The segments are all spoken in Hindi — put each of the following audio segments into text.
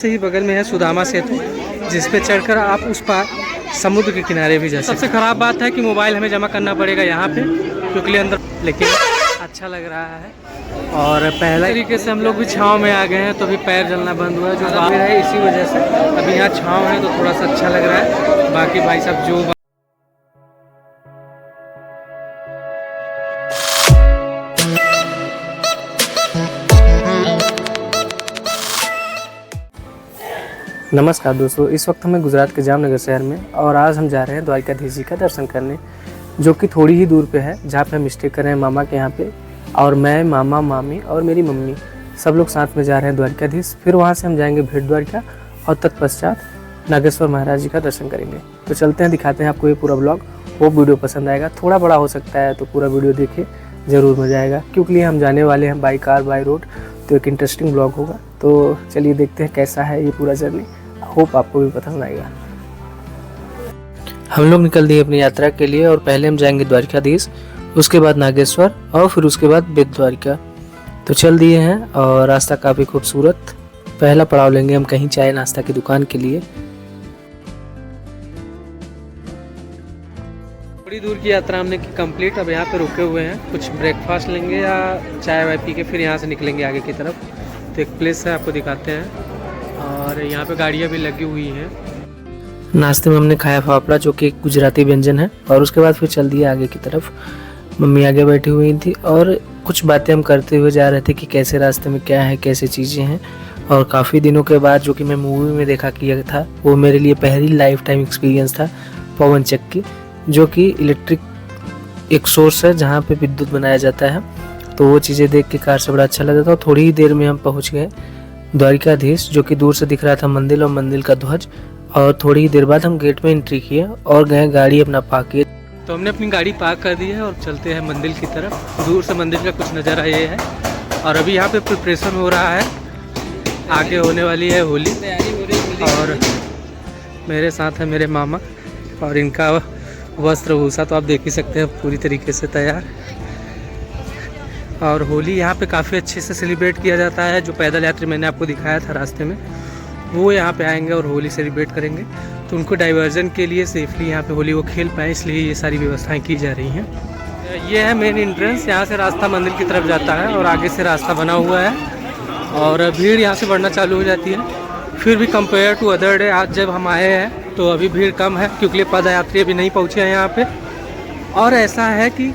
से ही बगल में है सुदामा सेतु, जिस पे चढ़कर आप उस पार समुद्र के किनारे भी जा सकते हैं। सबसे ख़राब बात है कि मोबाइल हमें जमा करना पड़ेगा यहाँ पे, क्योंकि अंदर, लेकिन अच्छा लग रहा है। और पहला तरीके से हम लोग भी छाँव में आ गए हैं, तो अभी पैर जलना बंद हुआ है जो बाहर है, इसी वजह से अभी यहाँ छाँव है तो थोड़ा सा अच्छा लग रहा है। बाकी भाई साहब जो नमस्कार दोस्तों, इस वक्त हमें गुजरात के जामनगर शहर में और आज हम जा रहे हैं द्वारकाधीश जी का दर्शन करने, जो कि थोड़ी ही दूर पे है, जहाँ पे हम स्टे कर रहे हैं मामा के यहाँ पे। और मैं, मामा, मामी और मेरी मम्मी सब लोग साथ में जा रहे हैं द्वारकाधीश। फिर वहाँ से हम जाएंगे भेट द्वारका और तत्पश्चात नागेश्वर महाराज जी का दर्शन करेंगे। तो चलते हैं, दिखाते हैं आपको ये पूरा ब्लॉग। वो वीडियो पसंद आएगा, थोड़ा बड़ा हो सकता है, तो पूरा वीडियो देखिए, ज़रूर मज़ा आएगा। क्योंकि हम जाने वाले हैं बाई कार बाई रोड, तो एक इंटरेस्टिंग ब्लॉग होगा। तो चलिए देखते हैं कैसा है ये पूरा जर्नी। होप आपको भी पसंद आएगा। हम लोग निकल दिए अपनी यात्रा के लिए और पहले हम जाएंगे द्वारकाधीश, उसके बाद नागेश्वर और फिर उसके बाद बेट द्वारका। तो चल दिए हैं और रास्ता काफ़ी खूबसूरत। पहला पड़ाव लेंगे हम कहीं चाय नाश्ता की दुकान के लिए। थोड़ी दूर की यात्रा हमने की कंप्लीट। अब यहाँ पे रुके हुए हैं, कुछ ब्रेकफास्ट लेंगे या चाय वाय पी के फिर यहाँ से निकलेंगे आगे की तरफ। तो एक प्लेस है, आपको दिखाते हैं। और यहाँ पे गाड़ियाँ भी लगी हुई हैं। नाश्ते में हमने खाया फाफड़ा, जो कि एक गुजराती व्यंजन है, और उसके बाद फिर चल दिए आगे की तरफ। मम्मी आगे बैठी हुई थी और कुछ बातें हम करते हुए जा रहे थे कि कैसे रास्ते में क्या है, कैसे चीज़ें हैं। और काफ़ी दिनों के बाद, जो कि मैं मूवी में देखा किया था, वो मेरे लिए पहली लाइफ टाइम एक्सपीरियंस था पवन चक्की, जो कि इलेक्ट्रिक एक सोर्स है जहाँ पे विद्युत बनाया जाता है। तो वो चीज़ें देख के कार से बड़ा अच्छा लगा था। थोड़ी ही देर में हम पहुँच गए द्वारकाधीश, जो कि दूर से दिख रहा था मंदिर और मंदिर का ध्वज। और थोड़ी ही देर बाद हम गेट में एंट्री किए और गए गाड़ी अपना पार्क किए। तो हमने अपनी गाड़ी पार्क कर दी है और चलते हैं मंदिर की तरफ। दूर से मंदिर का कुछ नज़ारा ये है। और अभी यहाँ पे प्रिपरेशन हो रहा है, आगे होने वाली है होली। और मेरे साथ है मेरे मामा और इनका वस्त्र भूषा तो आप देख ही सकते हैं, पूरी तरीके से तैयार। और होली यहाँ पे काफ़ी अच्छे से सेलिब्रेट किया जाता है। जो पैदल यात्री मैंने आपको दिखाया था रास्ते में, वो यहाँ पे आएंगे और होली सेलिब्रेट करेंगे। तो उनको डाइवर्जन के लिए सेफली यहाँ पे होली वो खेल पाएँ, इसलिए ये सारी व्यवस्थाएं की जा रही हैं। ये है मेन एंट्रेंस। यहाँ से रास्ता मंदिर की तरफ जाता है और आगे से रास्ता बना हुआ है। और भीड़ यहाँ से बढ़ना चालू हो जाती है। फिर भी कंपेयर टू अदर डे, आज जब हम आए हैं तो अभी भीड़ कम है, क्योंकि पदयात्री अभी नहीं पहुँचे हैं यहाँ पर। और ऐसा है कि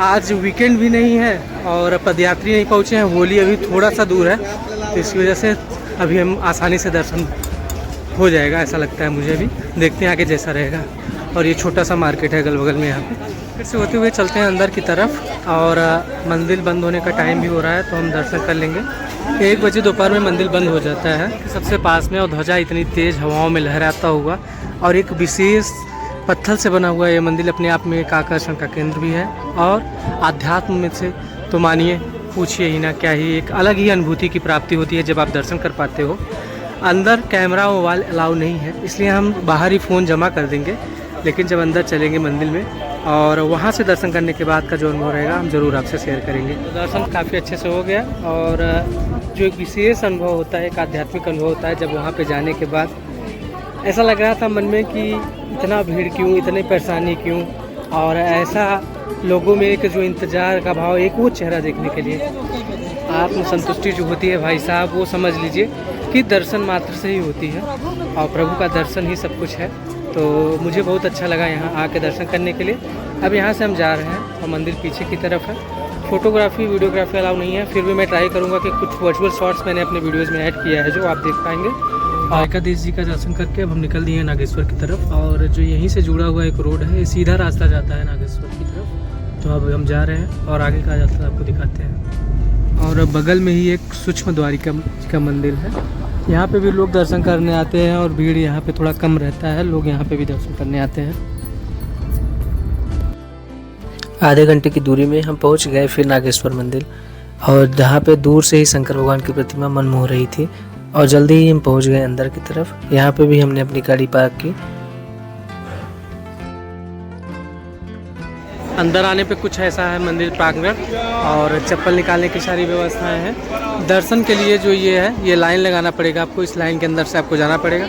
आज वीकेंड भी नहीं है और पदयात्री नहीं पहुँचे हैं, होली अभी थोड़ा सा दूर है, तो इस वजह से अभी हम आसानी से दर्शन हो जाएगा, ऐसा लगता है मुझे भी। देखते हैं आगे जैसा रहेगा। और ये छोटा सा मार्केट है अगल बगल में। यहाँ पे फिर से होते हुए चलते हैं अंदर की तरफ। और मंदिर बंद होने का टाइम भी हो रहा है, तो हम दर्शन कर लेंगे। 1 बजे दोपहर में मंदिर बंद हो जाता है। सबसे पास में और ध्वजा इतनी तेज़ हवाओं में लहराता हुआ, और एक विशेष पत्थर से बना हुआ ये मंदिर अपने आप में एक आकर्षण का केंद्र भी है। और आध्यात्म में से तो मानिए पूछिए ही ना, क्या ही एक अलग ही अनुभूति की प्राप्ति होती है जब आप दर्शन कर पाते हो। अंदर कैमरा मोबाइल अलाउ नहीं है, इसलिए हम बाहर ही फ़ोन जमा कर देंगे। लेकिन जब अंदर चलेंगे मंदिर में और वहाँ से दर्शन करने के बाद का जो अनुभव रहेगा, हम ज़रूर आपसे शेयर करेंगे। तो दर्शन काफ़ी अच्छे से हो गया। और जो एक विशेष अनुभव होता है, एक आध्यात्मिक अनुभव होता है, जब वहाँ पर जाने के बाद ऐसा लग रहा था मन में कि इतना भीड़ क्यों, इतनी परेशानी क्यों। और ऐसा लोगों में एक जो इंतज़ार का भाव, एक वो चेहरा देखने के लिए आत्मसंतुष्टि जो होती है भाई साहब, वो समझ लीजिए कि दर्शन मात्र से ही होती है। और प्रभु का दर्शन ही सब कुछ है। तो मुझे बहुत अच्छा लगा यहाँ आके दर्शन करने के लिए। अब यहाँ से हम जा रहे हैं और मंदिर पीछे की तरफ है। फ़ोटोग्राफी वीडियोग्राफी अलाउ नहीं है, फिर भी मैं ट्राई करूँगा कि कुछ वर्चुअल शॉट्स मैंने अपने वीडियोज़ में ऐड किया है, जो आप देख पाएंगे। द्वारकाधीश जी का दर्शन करके अब हम निकल दिए हैं नागेश्वर की तरफ। और जो यहीं से जुड़ा हुआ एक रोड है, ये सीधा रास्ता जाता है नागेश्वर की तरफ। तो अब हम जा रहे हैं और आगे का रास्ता आपको दिखाते हैं। और बगल में ही एक सूक्ष्म द्वारिका का मंदिर है। यहाँ पे भी लोग दर्शन करने आते हैं और भीड़ यहाँ पे थोड़ा कम रहता है, लोग यहाँ पे भी दर्शन करने आते हैं। आधे घंटे की दूरी में हम पहुँच गए फिर नागेश्वर मंदिर, और जहाँ पे दूर से ही शंकर भगवान की प्रतिमा मन मोह रही थी। और जल्दी ही हम पहुंच गए अंदर की तरफ। यहाँ पे भी हमने अपनी गाड़ी पार्क की। अंदर आने पे कुछ ऐसा है मंदिर प्रांगण, और चप्पल निकालने की सारी व्यवस्थाएं हैं। दर्शन के लिए जो ये है, ये लाइन लगाना पड़ेगा आपको, इस लाइन के अंदर से आपको जाना पड़ेगा।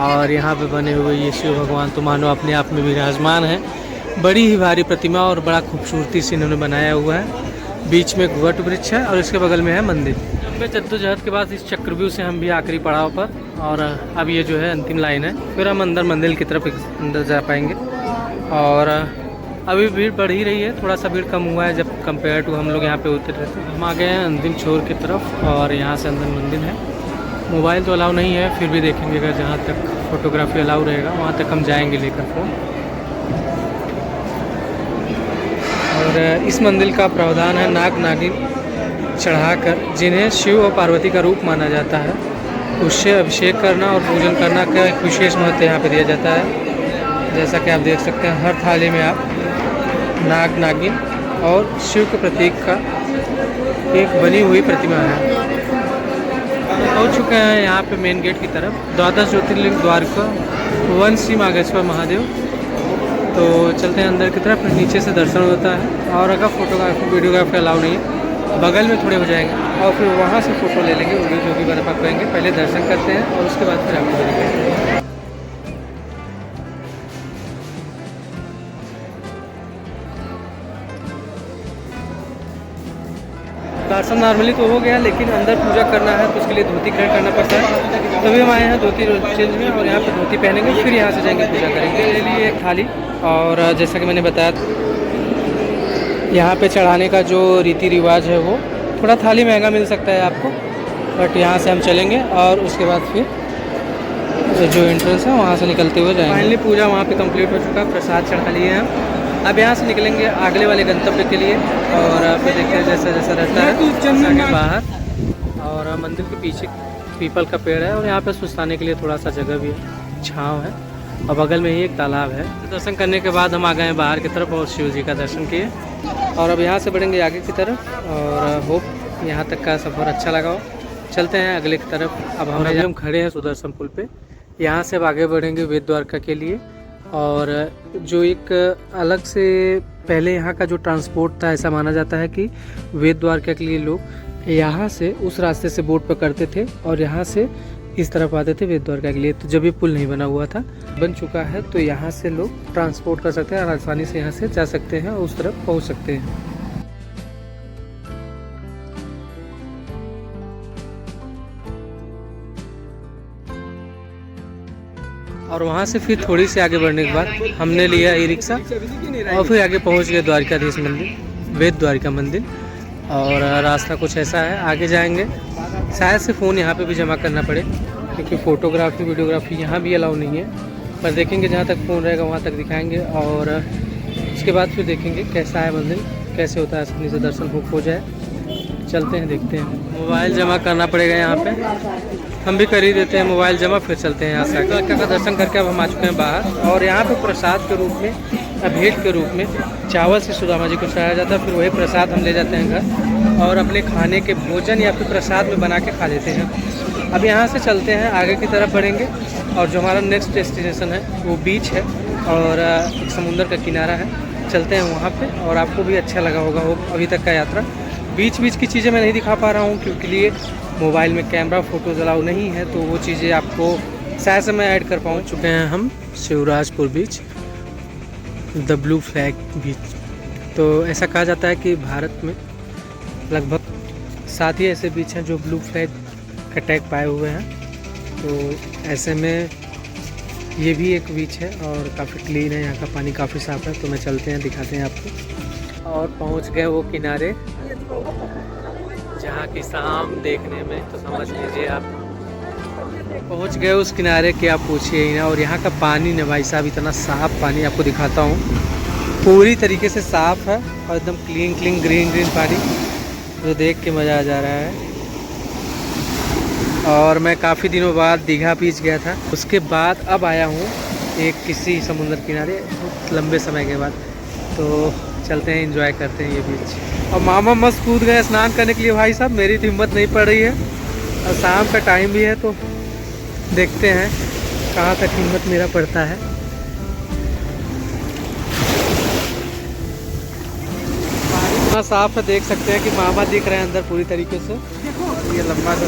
और यहाँ पे बने हुए ये शिव भगवान तो मानो अपने आप में विराजमान है। बड़ी ही भारी प्रतिमा और बड़ा खूबसूरती से इन्होंने बनाया हुआ है। बीच में वट वृक्ष है और इसके बगल में है मंदिर। लंबे जद्दोजहद के बाद इस चक्रव्यूह से हम भी आखिरी पड़ाव पर, और अब ये जो है अंतिम लाइन है, फिर हम अंदर मंदिर की तरफ अंदर जा पाएंगे। और अभी भीड़ बढ़ ही रही है, थोड़ा सा भीड़ कम हुआ है जब कंपेयर टू हम लोग यहाँ पे उतरे थे। हम आ गए हैं अंतिम छोर की तरफ और यहाँ से अंदर मंदिर है। मोबाइल तो अलाउ नहीं है, फिर भी देखेंगे अगर जहाँ तक फोटोग्राफी अलाउ रहेगा वहाँ तक हम जाएंगे लेकर फोन। और इस मंदिर का प्रावधान है नाग नागिन चढ़ाकर, जिन्हें शिव और पार्वती का रूप माना जाता है, उससे अभिषेक करना और पूजन करना का एक विशेष महत्व यहाँ पे दिया जाता है। जैसा कि आप देख सकते हैं हर थाली में आप नाग नागिन और शिव के प्रतीक का एक बनी हुई प्रतिमा है। हो चुके हैं यहाँ पे मेन गेट की तरफ। 12 ज्योतिर्लिंग द्वारका, 1 श्री मागेश्वर महादेव। तो चलते हैं अंदर की तरफ, नीचे से दर्शन होता है। और अगर फोटोग्राफी वीडियोग्राफी अलाउ नहीं है, बगल में थोड़े हो जाएंगे और फिर वहाँ से फ़ोटो ले लेंगे, वीडियो जो भी बना पाएंगे। पहले दर्शन करते हैं और उसके बाद फिर आपको दिखाएंगे। दर्शन नॉर्मली तो हो गया, लेकिन अंदर पूजा करना है तो उसके लिए धोती ग्रहण करना पड़ता है। तभी हम आए हैं धोती चेंज में, और यहाँ पे धोती पहनेंगे, फिर यहाँ से जाएंगे पूजा करेंगे। ले लिए एक थाली, और जैसा कि मैंने बताया यहाँ पे चढ़ाने का जो रीति रिवाज है वो थोड़ा थाली महंगा मिल सकता है आपको, बट यहाँ से हम चलेंगे और उसके बाद फिर जो एंट्रेंस है वहाँ से निकलते हुए जाएंगे। फाइनली पूजा वहाँ पे कंप्लीट हो चुका, प्रसाद चढ़ा लिए हैं। अब यहाँ से निकलेंगे अगले वाले गंतव्य के लिए, और फिर देखते हैं जैसा जैसा रहता है आगे बाहर। और मंदिर के पीछे पीपल का पेड़ है, और यहाँ पे सुस्ताने के लिए थोड़ा सा जगह भी है, छाँव है, और बगल में ही एक तालाब है। दर्शन करने के बाद हम आ गए हैं बाहर की तरफ और शिव जी का दर्शन किए, और अब यहाँ से बढ़ेंगे आगे की तरफ। और होप यहाँ तक का सफ़र अच्छा लगा हो। चलते हैं अगले की तरफ। अब हम खड़े हैं सुदर्शन पुल पे, यहाँ से अब आगे बढ़ेंगे वेद द्वारका के लिए। और जो एक अलग से पहले यहाँ का जो ट्रांसपोर्ट था, ऐसा माना जाता है कि वेद द्वारका के लिए लोग यहाँ से उस रास्ते से बोट पकड़ते थे और यहाँ से इस तरफ आते थे वेद द्वारका के लिए। तो जब ये पुल नहीं बना हुआ था, बन चुका है, तो यहाँ से लोग ट्रांसपोर्ट कर सकते हैं और आसानी से यहाँ से जा सकते हैं और उस तरफ पहुँच सकते हैं। और वहाँ से फिर थोड़ी सी आगे बढ़ने के बाद हमने लिया ई रिक्शा और फिर आगे पहुँच गए द्वारकाधीश मंदिर, वेद द्वारिका मंदिर। और रास्ता कुछ ऐसा है, आगे जाएंगे शायद से फ़ोन यहाँ पे भी जमा करना पड़े, क्योंकि फ़ोटोग्राफी वीडियोग्राफी यहाँ भी अलाउ नहीं है। पर देखेंगे जहाँ तक फ़ोन रहेगा वहाँ तक दिखाएंगे, और उसके बाद फिर देखेंगे कैसा है मंदिर, कैसे होता है, आसानी से दर्शन हो जाए। चलते हैं, देखते हैं। मोबाइल जमा करना पड़ेगा यहाँ पे, हम भी कर ही देते हैं मोबाइल जमा, फिर चलते हैं यहाँ से। द्वारका का दर्शन करके अब हम आ चुके हैं बाहर, और यहाँ पे प्रसाद के रूप में, भेंट के रूप में चावल से सुदामा जी को चढ़ाया जाता है। फिर वही प्रसाद हम ले जाते हैं घर और अपने खाने के भोजन या फिर प्रसाद में बना के खा लेते हैं। अब यहाँ से चलते हैं आगे की तरफ बढ़ेंगे, और जो हमारा नेक्स्ट डेस्टिनेशन है वो बीच है और एक समुंदर का किनारा है। चलते हैं वहाँ पे, और आपको भी अच्छा लगा होगा वो अभी तक का यात्रा। बीच की चीज़ें मैं नहीं दिखा पा रहा हूँ, क्योंकि लिए मोबाइल में कैमरा फ़ोटोज़ अलाउ नहीं है, तो वो चीज़ें आपको शायद से मैं ऐड कर पाऊँ। चुके हैं हम शिवराजपुर बीच, द ब्लू फ्लैग बीच। तो ऐसा कहा जाता है कि भारत में लगभग 7 ही ऐसे बीच हैं जो ब्लू फ्लैग का टैग पाए हुए हैं। तो ऐसे में ये भी एक बीच है और काफ़ी क्लीन है, यहाँ का पानी काफ़ी साफ़ है। तो मैं चलते हैं, दिखाते हैं आपको। और पहुँच गए वो किनारे जहाँ की शाम देखने में, तो समझ लीजिए आप पहुँच गए उस किनारे की, आप पूछिए ही ना। और यहाँ का पानी ना भाई साहब, इतना साफ़ पानी आपको दिखाता हूँ, पूरी तरीके से साफ़ है और एकदम क्लीन ग्रीन पानी, जो देख के मज़ा आ जा रहा है। और मैं काफ़ी दिनों बाद दीघा बीच गया था, उसके बाद अब आया हूँ एक किसी समुद्र किनारे बहुत लंबे समय के बाद। तो चलते हैं, एंजॉय करते हैं ये बीच। और मामा मस्त कूद गए स्नान करने के लिए भाई साहब, मेरी तो हिम्मत नहीं पड़ रही है, और शाम का टाइम भी है, तो देखते हैं कहाँ तक हिम्मत मेरा पड़ता है। कितना साफ है, देख सकते हैं कि मामा दिख रहे हैं अंदर पूरी तरीके से। ये लंबा सा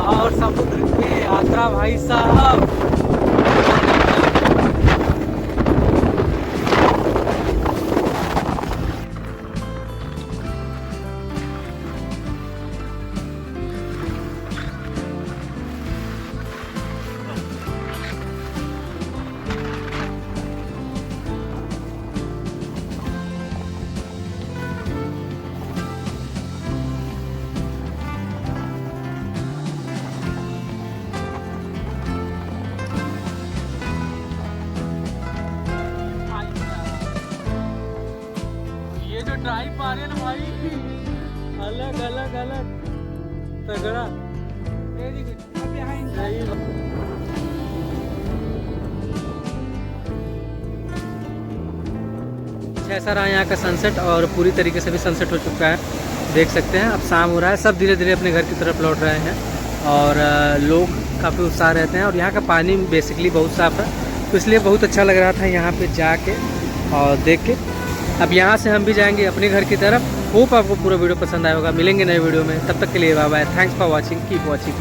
और समुद्र की यात्रा भाई साहब। जो ड्राइव आ रहे हैं ना भाई, अलग अलग अलग तगड़ा। ऐसा रहा यहाँ का सनसेट, और पूरी तरीके से भी सनसेट हो चुका है, देख सकते हैं। अब शाम हो रहा है, सब धीरे धीरे अपने घर की तरफ लौट रहे हैं, और लोग काफ़ी उत्साह रहते हैं। और यहाँ का पानी बेसिकली बहुत साफ़ है, तो इसलिए बहुत अच्छा लग रहा था यहाँ पे जाके और देख के। अब यहाँ से हम भी जाएंगे अपने घर की तरफ। होप आपको पूरा वीडियो पसंद आया होगा। मिलेंगे नए वीडियो में, तब तक के लिए bye bye. Thanks for watching, keep watching.